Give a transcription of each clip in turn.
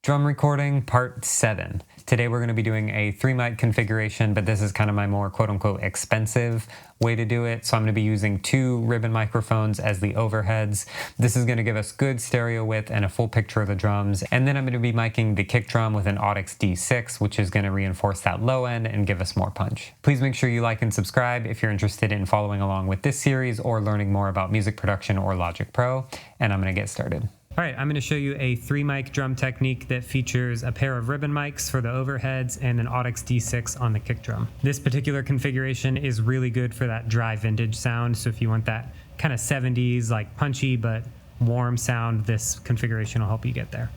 Drum recording part 7. Today we're going to be doing a 3-mic configuration, but this is kind of my more quote-unquote expensive way to do it. So I'm going to be using 2 ribbon microphones as the overheads. This is going to give us good stereo width and a full picture of the drums. And then I'm going to be miking the kick drum with an Audix D6, which is going to reinforce that low end and give us more punch. Please make sure you like and subscribe if you're interested in following along with this series or learning more about music production or Logic Pro. And I'm going to get started. All right, I'm going to show you a 3-mic drum technique that features a pair of ribbon mics for the overheads and an Audix D6 on the kick drum. This particular configuration is really good for that dry vintage sound, so if you want that kind of 70s, like punchy but warm sound, this configuration will help you get there.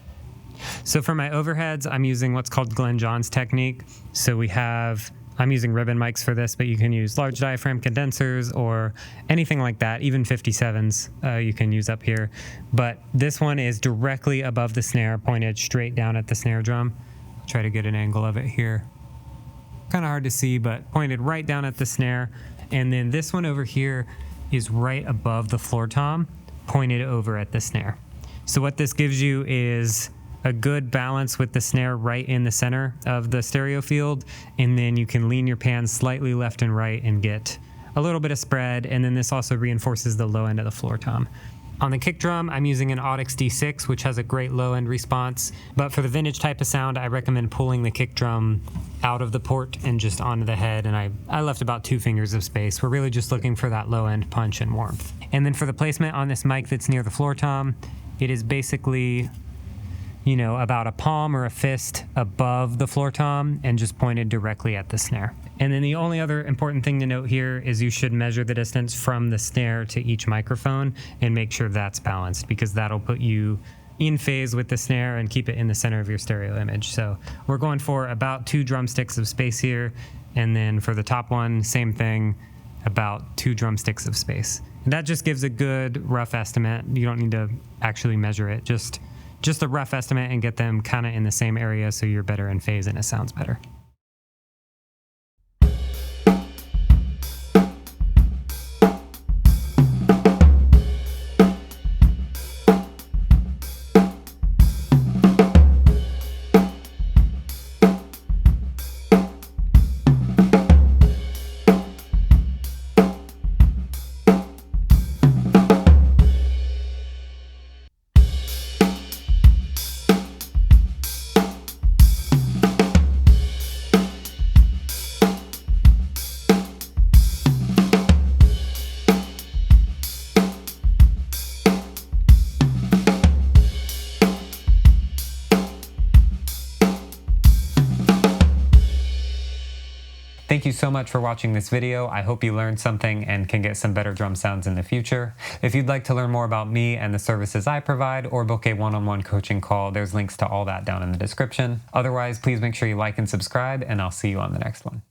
So for my overheads, I'm using what's called Glyn Johns technique. So I'm using ribbon mics for this, but you can use large diaphragm condensers or anything like that. Even 57s you can use up here. But this one is directly above the snare, pointed straight down at the snare drum. I'll try to get an angle of it here. Kind of hard to see, but pointed right down at the snare. And then this one over here is right above the floor tom, pointed over at the snare. So what this gives you is a good balance with the snare right in the center of the stereo field, and then you can lean your pan slightly left and right and get a little bit of spread, and then this also reinforces the low end of the floor tom. On the kick drum, I'm using an Audix D6, which has a great low end response, but for the vintage type of sound, I recommend pulling the kick drum out of the port and just onto the head, and I left about 2 fingers of space. We're really just looking for that low end punch and warmth. And then for the placement on this mic that's near the floor tom, it is basically, you know, about a palm or a fist above the floor tom and just pointed directly at the snare. And then the only other important thing to note here is you should measure the distance from the snare to each microphone and make sure that's balanced, because that'll put you in phase with the snare and keep it in the center of your stereo image. So we're going for about 2 drumsticks of space here. And then for the top one, same thing, about 2 drumsticks of space. And that just gives a good rough estimate. You don't need to actually measure it, just a rough estimate, and get them kind of in the same area so you're better in phase and it sounds better. Thank you so much for watching this video. I hope you learned something and can get some better drum sounds in the future. If you'd like to learn more about me and the services I provide or book a one-on-one coaching call, there's links to all that down in the description. Otherwise, please make sure you like and subscribe, and I'll see you on the next one.